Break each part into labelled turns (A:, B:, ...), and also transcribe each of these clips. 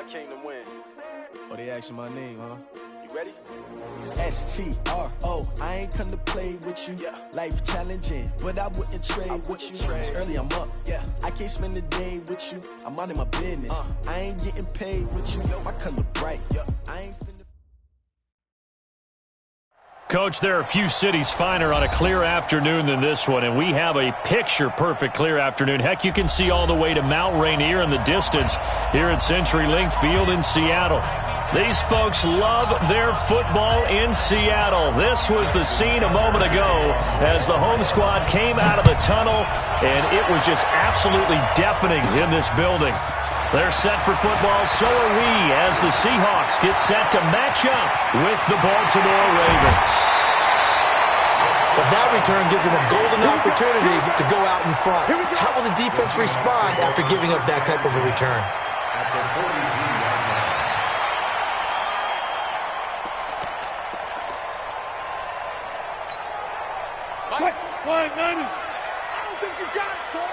A: I came to win.
B: Oh, they asking my name, huh?
A: You ready?
B: S-T-R-O, I ain't come to play with you.
A: Yeah.
B: Life challenging, but I wouldn't trade with you. It's early, I'm up.
A: Yeah.
B: I can't spend the day with you. I'm minding my business. I ain't getting paid with you. My color bright.
A: Yeah.
B: I ain't finna.
C: Coach, there are a few cities finer on a clear afternoon than this one, and we have a picture-perfect clear afternoon. Heck, you can see all the way to Mount Rainier in the distance here at CenturyLink Field in Seattle. These folks love their football in Seattle. This was the scene a moment ago as the home squad came out of the tunnel, and it was just absolutely deafening in this building. They're set for football, so are we, as the Seahawks get set to match up with the Baltimore Ravens.
D: But that return gives them a golden opportunity to go out in front. How will the defense respond after giving up that type of a return?
E: Mike, I don't think you got it, son.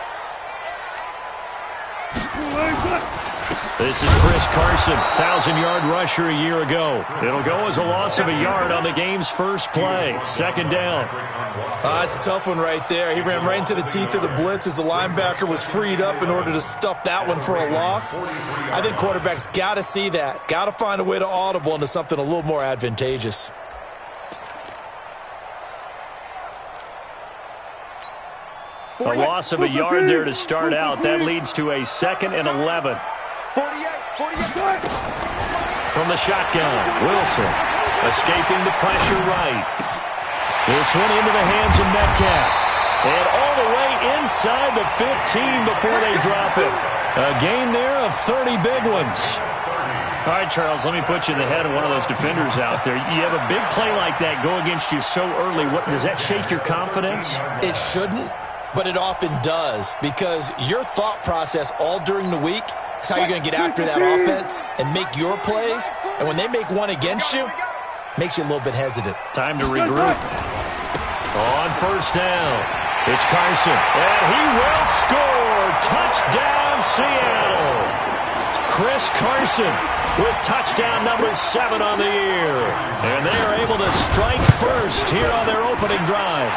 C: This is Chris Carson, 1,000-yard rusher a year ago. It'll go as a loss of a yard on the game's first play. Second down.
D: It's a tough one right there. He ran right into the teeth of the blitz as the linebacker was freed up in order to stuff that one for a loss. I think quarterbacks got to see that. Got to find a way to audible into something a little more advantageous.
C: A loss of a yard there to start out. That leads to a 2nd and 11.
E: 48.
C: From the shotgun, Wilson escaping the pressure right. This one into the hands of Metcalf. And all the way inside the 15 before they drop it. A gain there of 30 big ones. All right, Charles, let me put you in the head of one of those defenders out there. You have a big play like that go against you so early. Does that shake your confidence?
D: It shouldn't, but it often does, because your thought process all during the week is how you're going to get after that offense and make your plays. And when they make one against you, makes you a little bit hesitant.
C: Time to regroup. On first down, it's Carson, and he will score. Touchdown, Seattle. Chris Carson with touchdown number 7 on the year. And they are able to strike first here on their opening drive.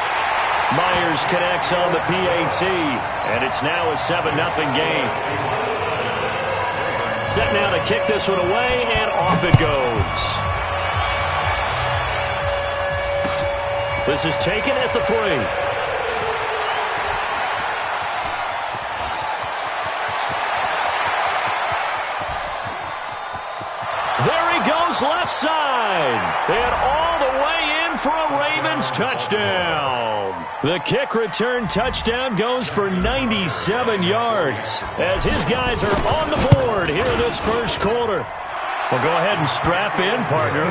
C: Myers connects on the PAT, and it's now a 7-0 game. Set now to kick this one away, and off it goes. This is taken at the 3. There he goes left side. And all the way in for a Ravens touchdown. The kick return touchdown goes for 97 yards as his guys are on the board here in this first quarter. Well, go ahead and strap in, partner.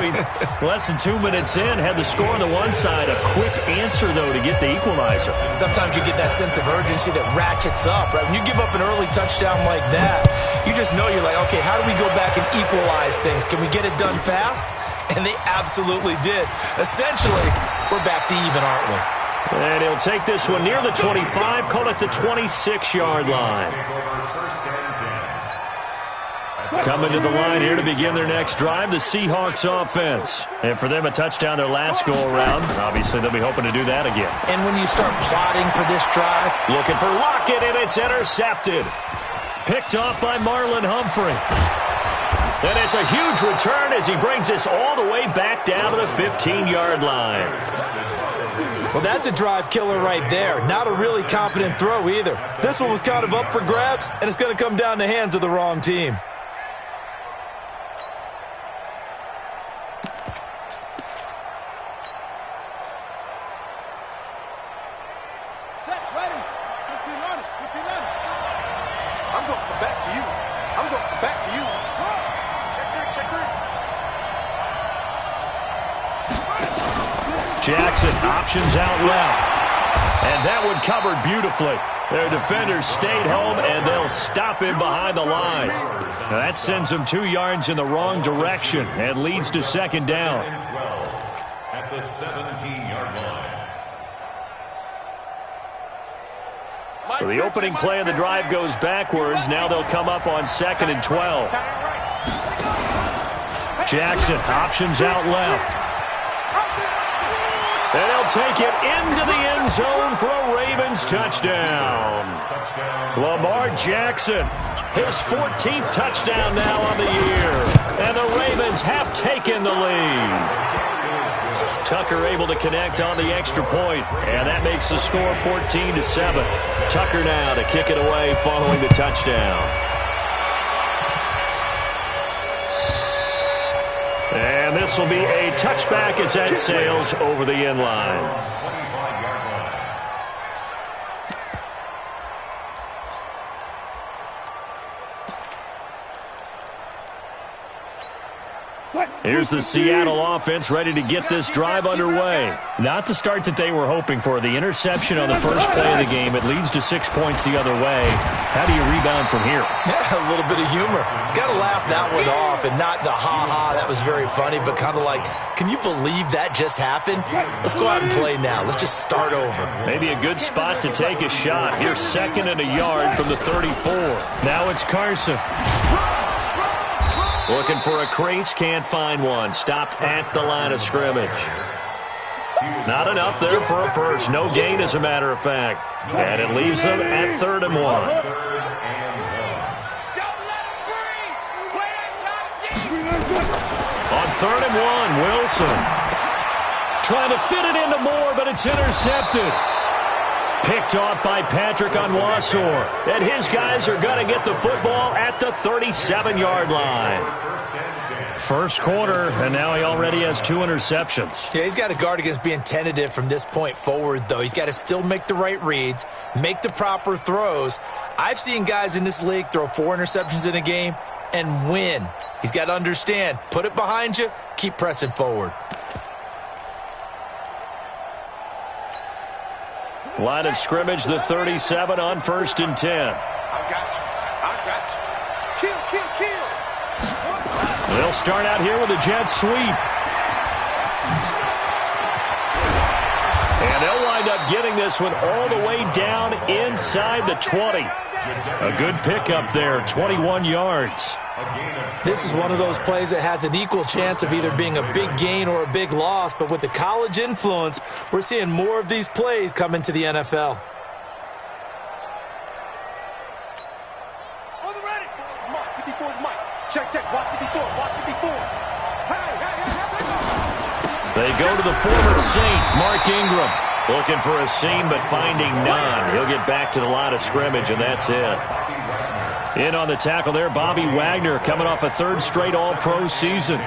C: Less than 2 minutes in, had the score on the one side. A quick answer, though, to get the equalizer.
D: Sometimes you get that sense of urgency that ratchets up, right? When you give up an early touchdown like that, you just know you're like, okay, how do we go back and equalize things? Can we get it done fast? And they absolutely did. Essentially, we're back to even, aren't we?
C: And he'll take this one near the 25, call it the 26-yard line. Coming to the line here to begin their next drive, the Seahawks offense. And for them, a touchdown their last go-around. Obviously, they'll be hoping to do that again.
D: And when you start plotting for this drive,
C: looking for Lockett, and it's intercepted. Picked off by Marlon Humphrey. And it's a huge return as he brings this all the way back down to the 15-yard line.
D: Well, that's a drive killer right there. Not a really confident throw either. This one was kind of up for grabs, and it's going to come down the hands of the wrong team.
E: Set, ready. 15 on it. I'm going to come back to you.
C: Jackson options out left. And that one covered beautifully. Their defenders stayed home, and they'll stop him behind the line. Now that sends them 2 yards in the wrong direction and leads to second down.
F: At the 17-yard line.
C: So the opening play of the drive goes backwards. Now they'll come up on 2nd and 12. Jackson, options out left. And he'll take it into the end zone for a Ravens touchdown. Lamar Jackson, his 14th touchdown now on the year. And the Ravens have taken the lead. Tucker able to connect on the extra point, and that makes the score 14-7. Tucker now to kick it away following the touchdown. And this will be a touchback as that sails over the end line. Here's the Seattle offense ready to get this drive underway. Not the start that they were hoping for. The interception on the first play of the game. It leads to 6 points the other way. How do you rebound from here?
D: Yeah, a little bit of humor. Got to laugh that one off, and not the ha-ha, that was very funny, but kind of like, can you believe that just happened? Let's go out and play now. Let's just start over. Maybe a good spot to take a shot. Here's 2nd and a yard from the 34.
C: Now it's Carson. Looking for a crease, can't find one. Stopped at the line of scrimmage. Not enough there for a first. No gain, as a matter of fact. And it leaves them at 3rd and 1. On 3rd and 1, Wilson. Trying to fit it into Moore, but it's intercepted. Picked off by Patrick Onwuasor. And his guys are going to get the football at the 37-yard line. First quarter, and now he already has 2 interceptions.
D: Yeah, he's got to guard against being tentative from this point forward, though. He's got to still make the right reads, make the proper throws. I've seen guys in this league throw 4 interceptions in a game and win. He's got to understand, put it behind you, keep pressing forward.
C: Line of scrimmage, the 37 on 1st and 10.
E: I got you. Kill.
C: They'll start out here with a jet sweep. And they'll wind up getting this one all the way down inside the 20. A good pickup there, 21 yards.
D: This is one of those plays that has an equal chance of either being a big gain or a big loss, but with the college influence, we're seeing more of these plays come into the NFL.
E: On the ready. Mark, 54 is Mike. Check. Watch 54.
C: They go to the former Saint, Mark Ingram. Looking for a seam, but finding none. He'll get back to the line of scrimmage, and that's it. In on the tackle there, Bobby Wagner, coming off a 3rd straight All-Pro season.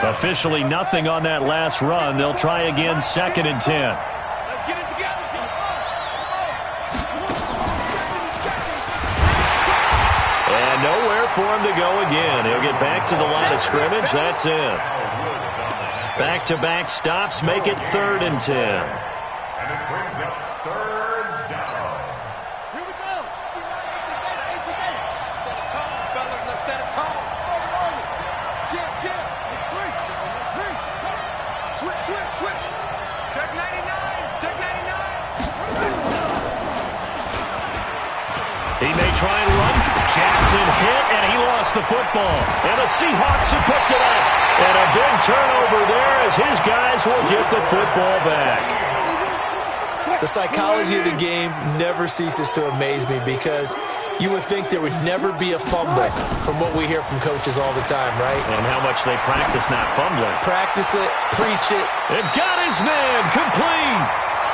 C: Officially nothing on that last run. They'll try again, 2nd and 10.
E: Let's get it together.
C: And nowhere for him to go again. He'll get back to the line of scrimmage. That's it. Back-to-back stops make it 3rd and 10.
F: And it brings up 3rd down.
E: Here we go. Set a tone, fellas. Let's set a tone. Jim. Switch. Check 99.
C: He may try and run. Jackson hit, and he lost the football. And the Seahawks have picked it up. And a big turnover there as his guys will get the football back.
D: The psychology of the game never ceases to amaze me because you would think there would never be a fumble from what we hear from coaches all the time, right?
C: And how much they practice not fumbling.
D: Practice it, preach it.
C: And got his man complete.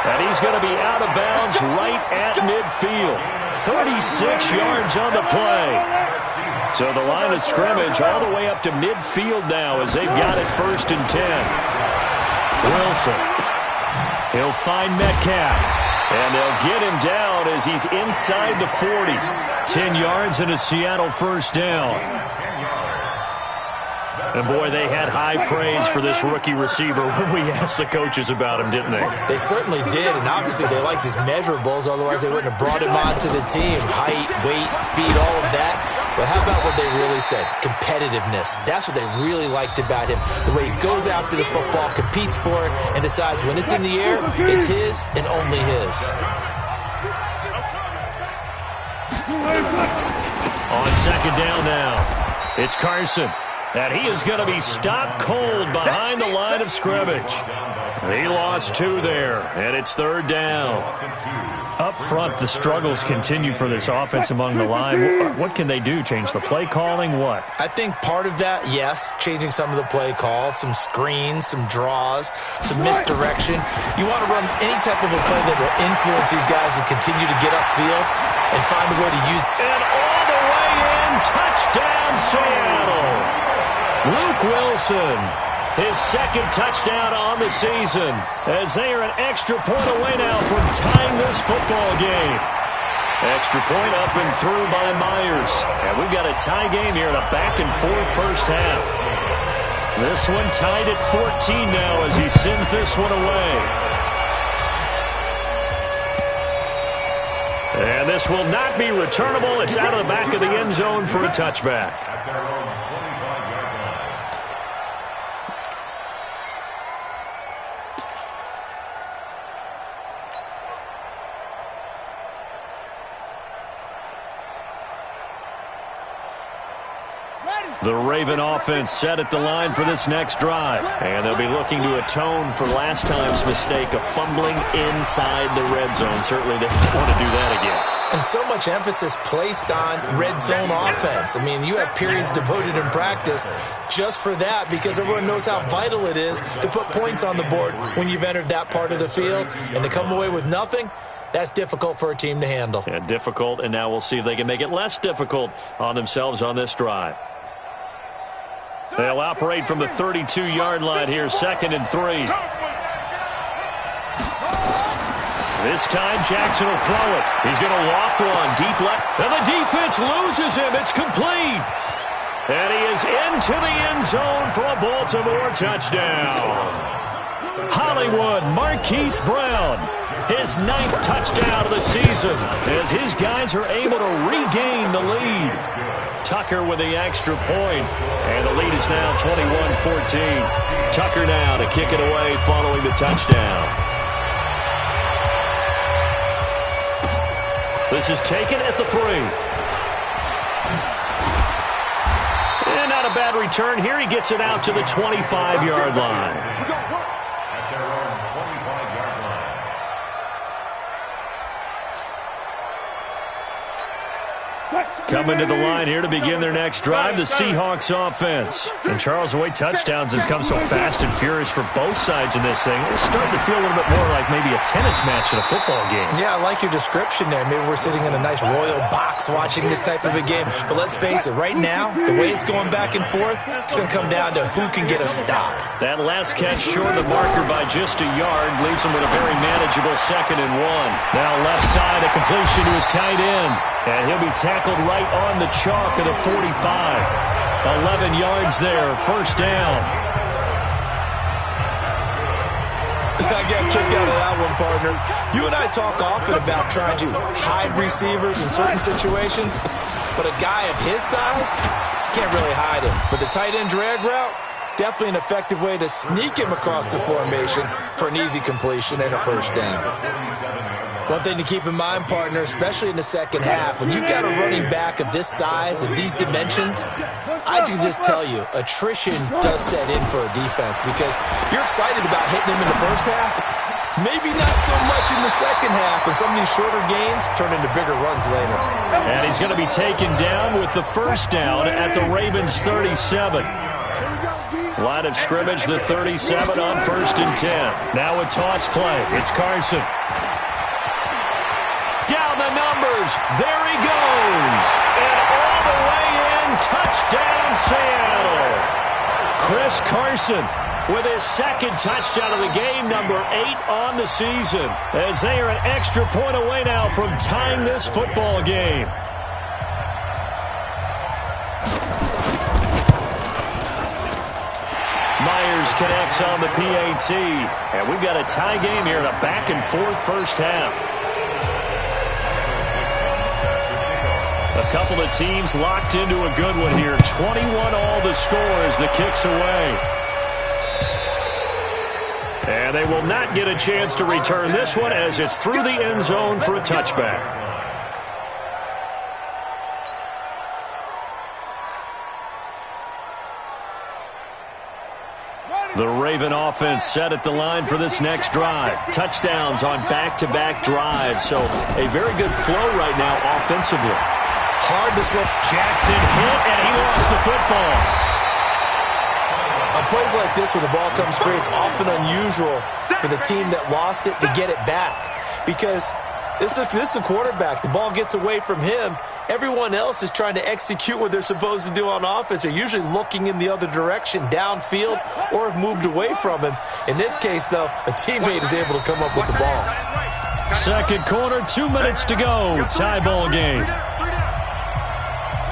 C: And he's going to be out of bounds right at midfield. 36 yards on the play. So the line of scrimmage all the way up to midfield now as they've got it 1st and 10. Wilson. He'll find Metcalf. And they'll get him down as he's inside the 40. 10 yards and a Seattle 1st down. And, boy, they had high praise for this rookie receiver when we asked the coaches about him, didn't they?
D: They certainly did, and obviously they liked his measurables. Otherwise, they wouldn't have brought him onto the team. Height, weight, speed, all of that. But how about what they really said? Competitiveness. That's what they really liked about him. The way he goes after the football, competes for it, and decides when it's in the air, it's his and only his.
C: On 2nd down now. It's Carson. And he is going to be stopped cold behind the line of scrimmage. He lost 2 there, and it's 3rd down. Up front, the struggles continue for this offense among the line. What can they do? Change the play calling? What?
D: I think part of that, yes, changing some of the play calls, some screens, some draws, some misdirection. You want to run any type of a play that will influence these guys to continue to get upfield and find a way to use.
C: And all the way in, touchdown Seattle. Luke Wilson, his 2nd touchdown on the season, as they are an extra point away now from tying this football game. Extra point up and through by Myers. And we've got a tie game here in a back-and-forth first half. This one tied at 14 now as he sends this one away. And this will not be returnable. It's out of the back of the end zone for a touchback. The Raven offense set at the line for this next drive. And they'll be looking to atone for last time's mistake of fumbling inside the red zone. Certainly they don't want to do that again.
D: And so much emphasis placed on red zone offense. I mean, you have periods devoted in practice just for that because everyone knows how vital it is to put points on the board when you've entered that part of the field. And to come away with nothing, that's difficult for a team to handle.
C: Yeah, difficult, and now we'll see if they can make it less difficult on themselves on this drive. They'll operate from the 32-yard line here, 2nd and 3. This time, Jackson will throw it. He's going to loft one deep left, and the defense loses him. It's complete. And he is into the end zone for a Baltimore touchdown. Hollywood Marquise Brown, his 9th touchdown of the season, as his guys are able to regain the lead. Tucker with the extra point, and the lead is now 21-14. Tucker now to kick it away following the touchdown. This is taken at the 3. And not a bad return here. He gets it out to the 25-yard line. Coming to the line here to begin their next drive, the Seahawks offense. And Charles, the way touchdowns have come so fast and furious for both sides in this thing, it's starting to feel a little bit more like maybe a tennis match in a football game.
D: Yeah, I like your description there. Maybe we're sitting in a nice royal box watching this type of a game. But let's face it, right now, the way it's going back and forth, it's going to come down to who can get a stop.
C: That last catch short of the marker by just a yard leaves him with a very manageable 2nd and 1. Now left side, a completion to his tight end. And he'll be tackled right on the chalk of the 45. 11 yards there, 1st down.
D: I got kicked out of that one, partner. You and I talk often about trying to hide receivers in certain situations, but a guy of his size can't really hide him. But the tight end drag route, definitely an effective way to sneak him across the formation for an easy completion and a 1st down. One thing to keep in mind, partner, especially in the second half, when you've got a running back of this size and these dimensions, I can just tell you, attrition does set in for a defense because you're excited about hitting him in the first half, maybe not so much in the second half, and some of these shorter gains turn into bigger runs later.
C: And he's going to be taken down with the 1st down at the Ravens' 37. Line of scrimmage, the 37 on 1st and 10. Now a toss play. It's Carson. Down the numbers. There he goes. And all the way in. Touchdown, Seattle. Chris Carson with his 2nd touchdown of the game, number 8 on the season, as they are an extra point away now from tying this football game. Myers connects on the PAT. And we've got a tie game here in a back-and-forth first half. A couple of teams locked into a good one here. 21 all the score as the kick's away. And they will not get a chance to return this one as it's through the end zone for a touchback. The Raven offense set at the line for this next drive. Touchdowns on back-to-back drives. So a very good flow right now offensively.
D: Hard to slip.
C: Jackson hit, and he lost the football.
D: On plays like this, when the ball comes free, it's often unusual for the team that lost it to get it back. Because this is a quarterback. The ball gets away from him. Everyone else is trying to execute what they're supposed to do on offense. They're usually looking in the other direction, downfield, or have moved away from him. In this case, though, a teammate is able to come up with the ball.
C: Second quarter, 2 minutes to go. Tie ball game.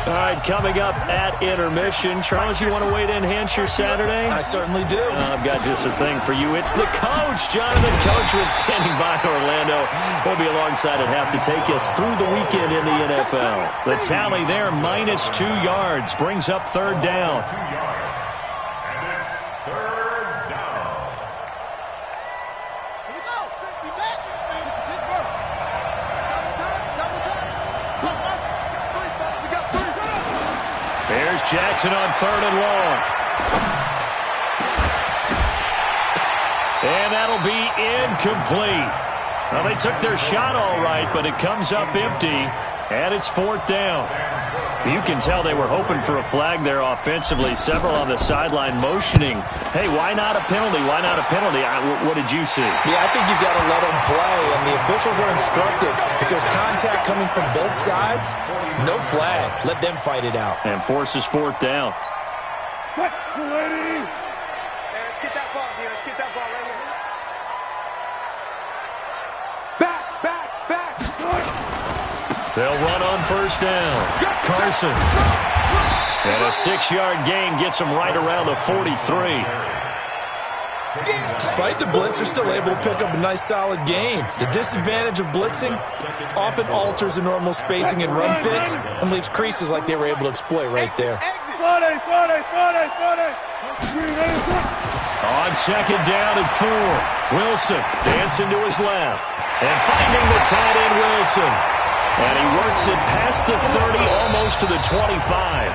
C: All right, coming up at intermission. Charles, you want to wait to enhance your Saturday?
D: I certainly do.
C: I've got just a thing for you. It's the coach, Jonathan Coachman, standing by Orlando. He'll be alongside at half to take us through the weekend in the NFL. The tally there, minus 2 yards, brings up third down.
F: 2 yards. And it's third down.
E: Here we go. We set. Pittsburgh. We got 3.
C: There's Jackson on third and long. And that'll be incomplete. Well, they took their shot all right, but it comes up empty, and it's fourth down. You can tell they were hoping for a flag there offensively. Several on the sideline motioning, hey, why not a penalty? Why not a penalty? What did you see?
D: Yeah, I think you've got to let them play, and the officials are instructed. If there's contact coming from both sides, no flag. Let them fight it out.
C: And forces fourth down.
E: Hey, let's get that ball here. Let's get that ball right here. Back.
C: They'll run on first down. Carson. And a 6-yard gain gets them right around the 43.
D: Despite the blitz, they're still able to pick up a nice, solid game. The disadvantage of blitzing often alters the normal spacing and run fits and leaves creases like they were able to exploit right there.
C: On second down and 4. Wilson dancing to his left. And finding the tight end, Wilson. And he works it past the 30, almost to the 25.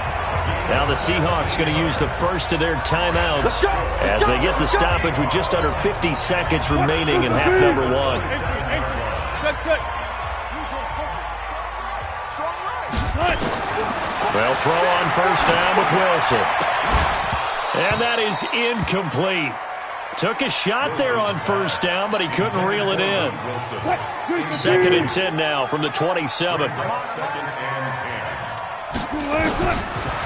C: Now the Seahawks going to use the first of their timeouts as they get the stoppage with just under 50 seconds remaining in half number 1. They'll throw on first down with Wilson. And that is incomplete. Took a shot there on first down, but he couldn't reel it in. Second and 10 now from the 27.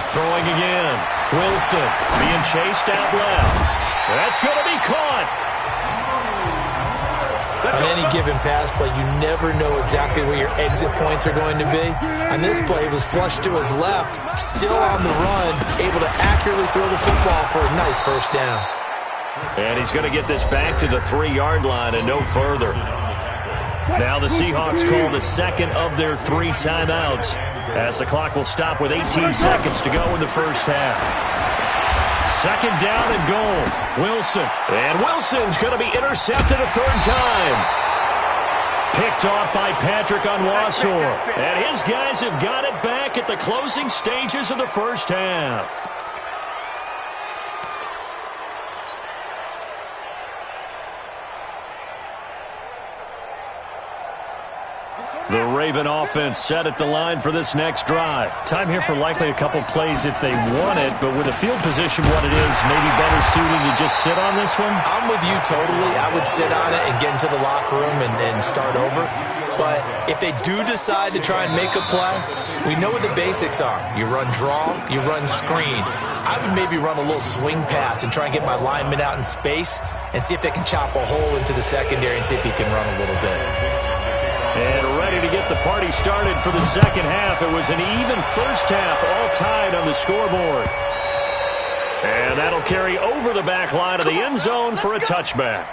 C: Throwing again. Wilson being chased out left. That's going to be caught.
D: On any given pass play, you never know exactly where your exit points are going to be. On this play, it was flushed to his left, still on the run, able to accurately throw the football for a nice first down.
C: And he's going to get this back to the 3-yard line and no further. Now the Seahawks call the second of their 3 timeouts as the clock will stop with 18 seconds to go in the first half. Second down and goal. Wilson. And Wilson's going to be intercepted a third time. Picked off by Patrick Onwuasor. And his guys have got it back at the closing stages of the first half. The Raven offense set at the line for this next drive. Time here for likely a couple plays if they want it, but with the field position what it is, maybe better suited to just sit on this one?
D: I'm with you totally. I would sit on it and get into the locker room and start over. But if they do decide to try and make a play, we know what the basics are. You run draw, you run screen. I would maybe run a little swing pass and try and get my lineman out in space and see if they can chop a hole into the secondary and see if he can run a little bit.
C: And ready to get the party started for the second half. It was an even first half, all tied on the scoreboard. And that'll carry over the back line of the end zone for a touchback.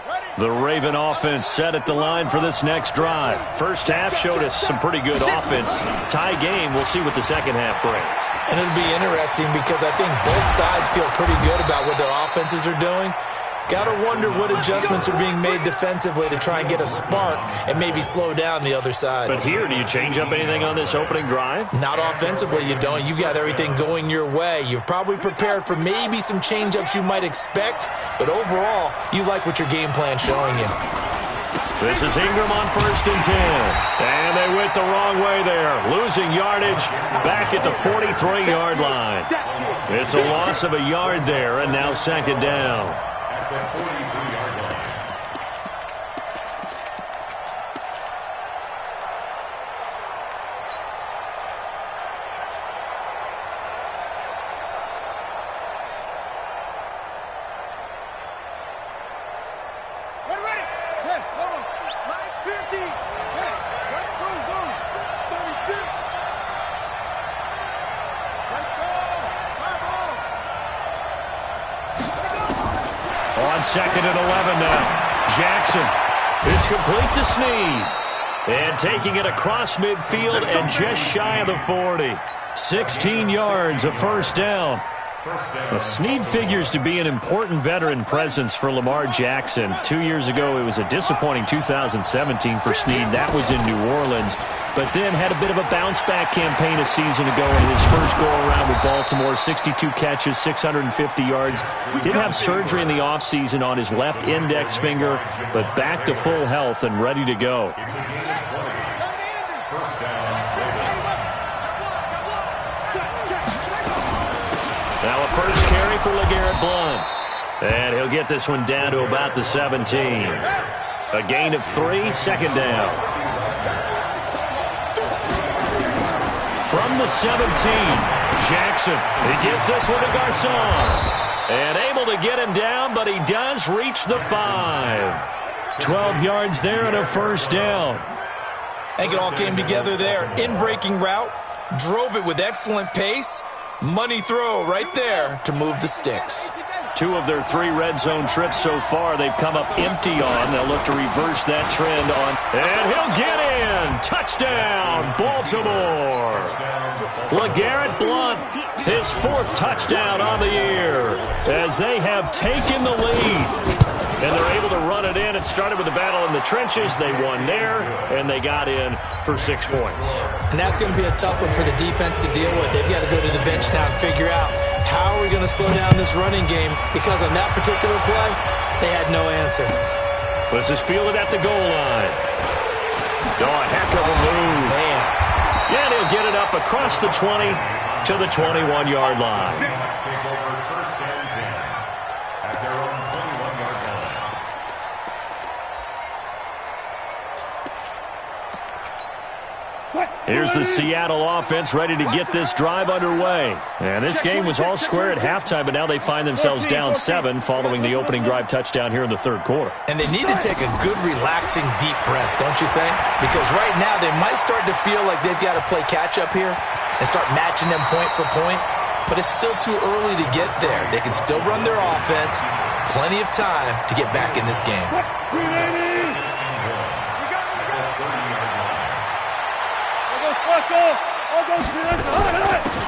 E: Ready?
C: The Raven offense set at the line for this next drive. First half showed us some pretty good offense. Tie game, we'll see what the second half brings.
D: And it'll be interesting because I think both sides feel pretty good about what their offenses are doing. Got to wonder what adjustments are being made defensively to try and get a spark and maybe slow down the other side.
C: But here, do you change up anything on this opening drive?
D: Not offensively, you don't. You got everything going your way. You've probably prepared for maybe some change-ups you might expect, but overall, you like what your game plan's showing you.
C: This is Ingram on 1st and 10. And they went the wrong way there. Losing yardage back at the 43-yard line. It's a loss of a yard there, and now 2nd down.
F: The 43-yard line.
E: Ready, ready. Hey, hold on. Line 50. Hey, go. 36. Let's go.
C: On 2nd and 11 now. Jackson. It's complete to Snead. And taking it across midfield and just shy of the 40. 16 yards, a first down. Snead figures to be an important veteran presence for Lamar Jackson. 2 years ago, it was a disappointing 2017 for Snead. That was in New Orleans. But then had a bit of a bounce-back campaign a season ago in his first go-around with Baltimore. 62 catches, 650 yards. Did have surgery in the offseason on his left index finger, but back to full health and ready to go. Now a first carry for LeGarrette Blount. And he'll get this one down to about the 17. A gain of 3, 2nd down. From the 17, Jackson. He gets this one to Garcon. And able to get him down, but he does reach the 5. 12 yards there and a first down.
D: I think it all came together there. In-breaking route, drove it with excellent pace. Money throw right there to move the sticks.
C: 2 of their 3 red zone trips so far, they've come up empty on. They'll look to reverse that trend on. And he'll get in. Touchdown, Baltimore. LeGarrette Blount, his 4th touchdown on the year, as they have taken the lead. And they're able to run it in. It started with a battle in the trenches. They won there, and they got in for 6 points.
D: And that's going to be a tough one for the defense to deal with. They've got to go to the bench now and figure out how are we going to slow down this running game, because on that particular play, they had no answer.
C: This is fielded at the goal line. Oh, a heck of a move.
D: Man.
C: Yeah, and he'll get it up across the 20 to the 21-yard line.
F: Let's take over 1st and 10 at their own 21-yard line.
C: Here's the Seattle offense ready to get this drive underway. And this game was all square at halftime, but now they find themselves down 7 following the opening drive touchdown here in the 3rd quarter.
D: And they need to take a good, relaxing, deep breath, don't you think? Because right now they might start to feel like they've got to play catch-up here and start matching them point for point. But it's still too early to get there. They can still run their offense. Plenty of time to get back in this game.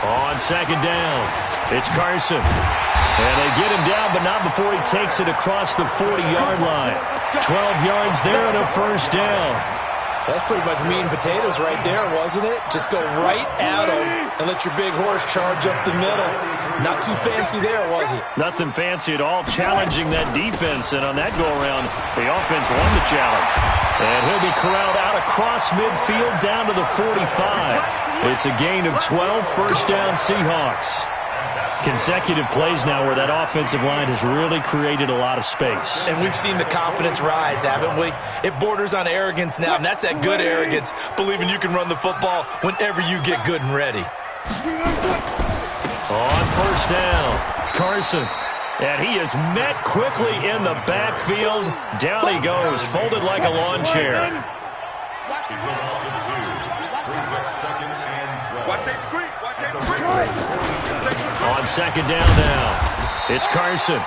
C: On 2nd down, it's Carson. And they get him down, but not before he takes it across the 40-yard line. 12 yards there and a first down.
D: That's pretty much meat and potatoes right there, wasn't it? Just go right at him and let your big horse charge up the middle. Not too fancy there, was it?
C: Nothing fancy at all, challenging that defense. And on that go-around, the offense won the challenge. And he'll be corralled out across midfield down to the 45. It's a gain of 12, first down Seahawks. Consecutive plays now where that offensive line has really created a lot of space.
D: And we've seen the confidence rise, haven't we? It borders on arrogance now, and that's that good arrogance, believing you can run the football whenever you get good and ready.
C: On first down, Carson. And he is met quickly in the backfield. Down he goes, folded like a lawn chair.
F: It's a loss of 2. Brings up 2nd and 12.
E: Watch that screen. Watch that screen.
C: On 2nd down now, it's Carson.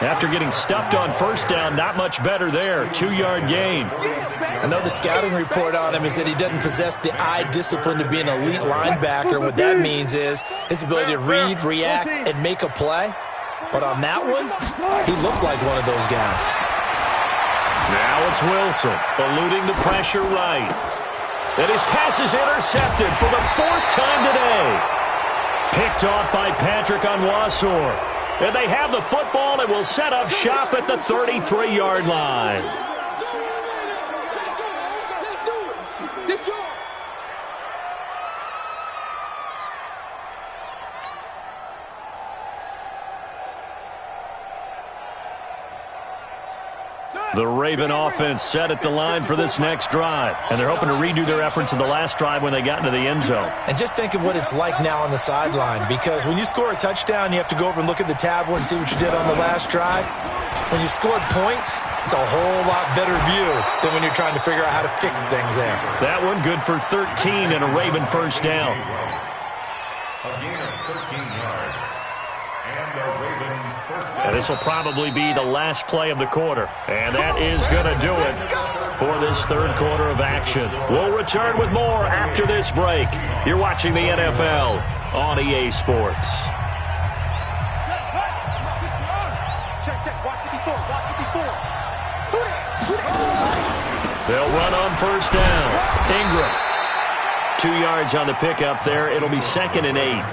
C: After getting stuffed on first down, not much better there. 2-yard gain.
D: I know the scouting report on him is that he doesn't possess the eye discipline to be an elite linebacker. What that means is his ability to read, react, and make a play. But on that one, he looked like one of those guys.
C: Now it's Wilson, eluding the pressure right. And his pass is intercepted for the 4th time today. Picked off by Patrick Onwuasor. And they have the football and will set up shop at the 33-yard line. The Raven offense set at the line for this next drive. And they're hoping to redo their efforts in the last drive when they got into the end zone.
D: And just think of what it's like now on the sideline. Because when you score a touchdown, you have to go over and look at the tablet and see what you did on the last drive. When you scored points, it's a whole lot better view than when you're trying to figure out how to fix things there.
C: That one good for 13 and a Raven first down.
F: A gain of 13 yards. And the Raven first down.
C: And this will probably be the last play of the quarter. And that is going to do it for this third quarter of action. We'll return with more after this break. You're watching the NFL on EA Sports. They'll run on first down. Ingram. 2 yards on the pickup there. It'll be 2nd and 8.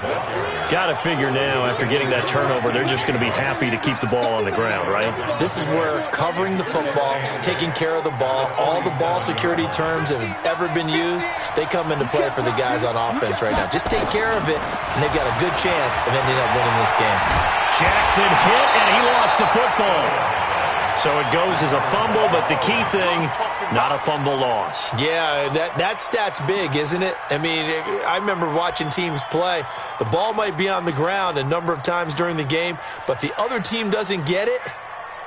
C: Got to figure now, after getting that turnover, they're just going to be happy to keep the ball on the ground, right?
D: This is where covering the football, taking care of the ball, all the ball security terms that have ever been used, they come into play for the guys on offense right now. Just take care of it, and they've got a good chance of ending up winning this game.
C: Jackson hit, and he lost the football. So it goes as a fumble, but the key thing, not a fumble loss.
D: Yeah, that stat's big, isn't it? I mean, I remember watching teams play. The ball might be on the ground a number of times during the game, but the other team doesn't get it.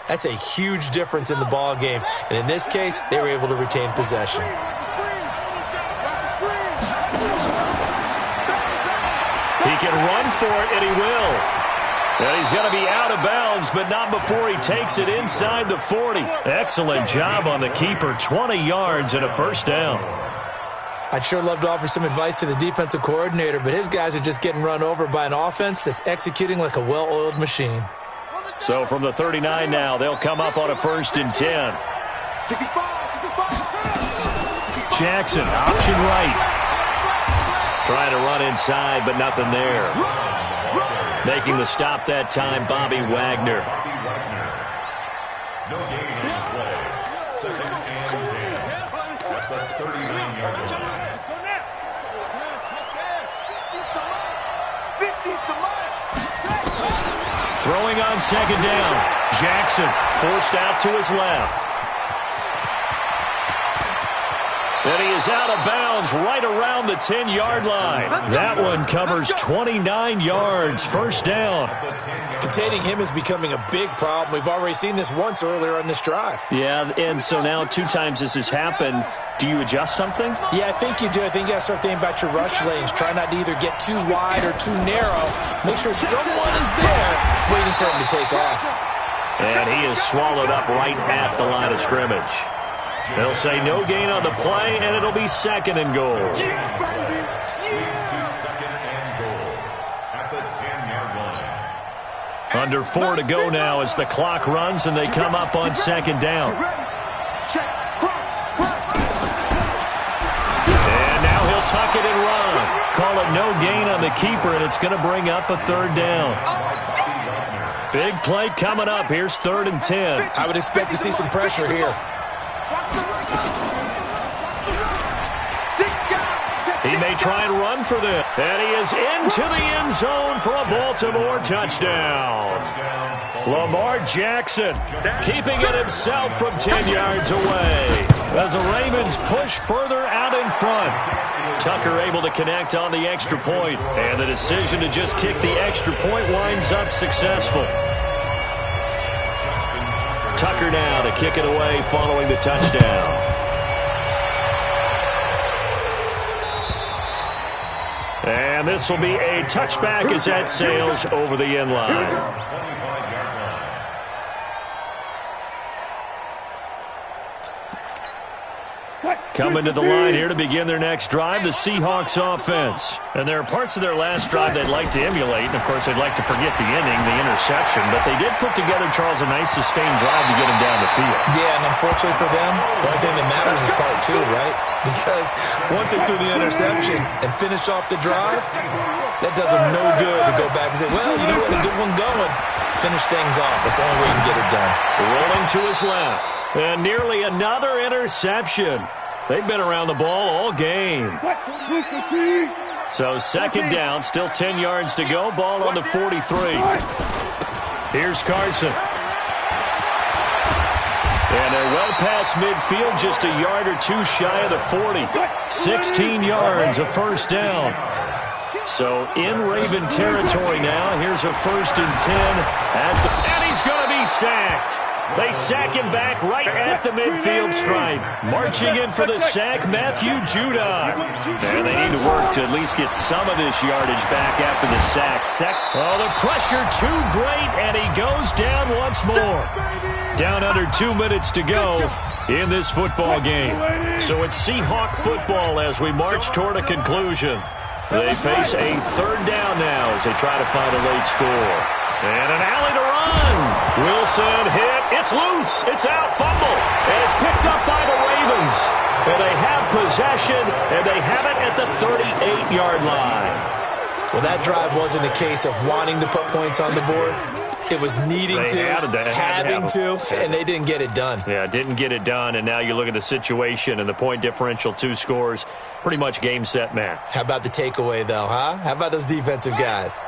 D: That's a huge difference in the ball game. And in this case, they were able to retain possession.
C: He can run for it, and he will. And he's going to be out of bounds, but not before he takes it inside the 40. Excellent job on the keeper. 20 yards and a first down.
D: I'd sure love to offer some advice to the defensive coordinator, but his guys are just getting run over by an offense that's executing like a well-oiled machine.
C: So from the 39 now, they'll come up on a 1st and 10. Jackson, option right. Trying to run inside, but nothing there. Making the stop that time, Bobby Wagner.
F: No gain on the play. 2nd and 10. At the 39-yard line.
C: Throwing on 2nd down. Jackson forced out to his left. And he is out of bounds right around the 10-yard line. That one covers 29 yards. First down.
D: Containing him is becoming a big problem. We've already seen this once earlier on this drive.
C: Yeah, and so now 2 times this has happened. Do you adjust something?
D: Yeah, I think you do. I think you got to start thinking about your rush lanes. Try not to either get too wide or too narrow. Make sure someone is there waiting for him to take off.
C: And he is swallowed up right at the line of scrimmage. They'll say no gain on the play, and it'll be 2nd and goal.
F: Leads to 2nd and goal at the 10-yard line.
C: Under 4 to go now as the clock runs, and they come up on 2nd down. And now he'll tuck it and run. Call it no gain on the keeper, and it's going to bring up a 3rd down. Big play coming up. Here's 3rd and 10.
D: I would expect to see some pressure here.
C: He may try and run for this. And he is into the end zone for a Baltimore touchdown. Lamar Jackson keeping it himself from 10 yards away as the Ravens push further out in front. Tucker able to connect on the extra point, and the decision to just kick the extra point winds up successful. Tucker now to kick it away following the touchdown. And this will be a touchback as that sails over the end line. Coming to the line here to begin their next drive, the Seahawks offense. And there are parts of their last drive they'd like to emulate. And, of course, they'd like to forget the inning, the interception. But they did put together, Charles, a nice sustained drive to get him down the field.
D: Yeah, and unfortunately for them, the only thing that matters is part two, right? Because once they threw the interception and finished off the drive, that does them no good to go back and say, well, you know what, a good one going. Finish things off. That's the only way you can get it done.
C: Rolling to his left. And nearly another interception. They've been around the ball all game. So second down, still 10 yards to go. Ball on the 43. Here's Carson. And they're well past midfield, just a yard or two shy of the 40. 16 yards, a first down. So in Raven territory now. Here's a 1st and 10. And he's going to be sacked. They sack him back right at the midfield stripe. Marching in for the sack, Matthew Judon. And they need to work to at least get some of this yardage back after the sack. Oh, the pressure too great, and he goes down once more. Down under 2 minutes to go in this football game. So it's Seahawk football as we march toward a conclusion. They face a third down now as they try to find a late score. And an alley to run. Wilson hit. It's loose. It's out. Fumble. And it's picked up by the Ravens. And they have possession, and they have it at the 38-yard line.
D: Well, that drive wasn't a case of wanting to put points on the board. It was needing having to, and they didn't get it done.
C: Yeah, didn't get it done, and now you look at the situation and the point differential, 2 scores, pretty much game, set, match.
D: How about the takeaway, though, huh? How about those defensive guys?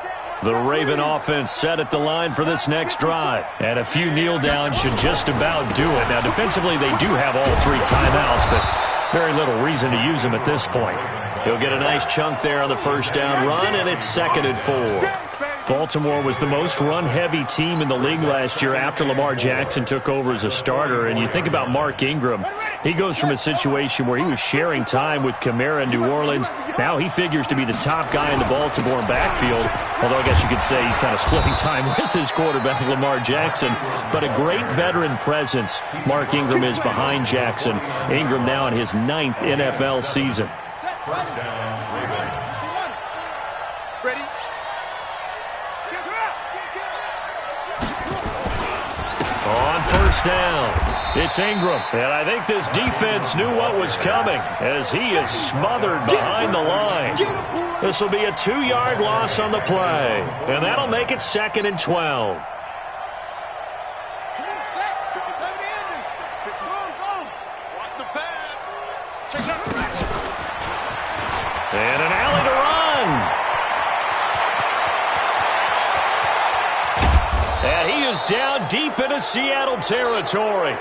C: The Raven offense set at the line for this next drive. And a few kneel downs should just about do it. Now, defensively, they do have all 3 timeouts, but very little reason to use them at this point. He'll get a nice chunk there on the first down run, and it's 2nd and 4. Baltimore was the most run-heavy team in the league last year after Lamar Jackson took over as a starter. And you think about Mark Ingram. He goes from a situation where he was sharing time with Kamara in New Orleans. Now he figures to be the top guy in the Baltimore backfield. Although I guess you could say he's kind of splitting time with his quarterback, Lamar Jackson. But a great veteran presence Mark Ingram is behind Jackson. Ingram now in his 9th NFL season.
F: First down, Raven.
E: Ready?
C: On first down, it's Ingram. And I think this defense knew what was coming as he is smothered behind the line. This will be a 2-yard loss on the play. And that'll make it 2nd and 12. And an alley to run. And he is down deep into Seattle territory.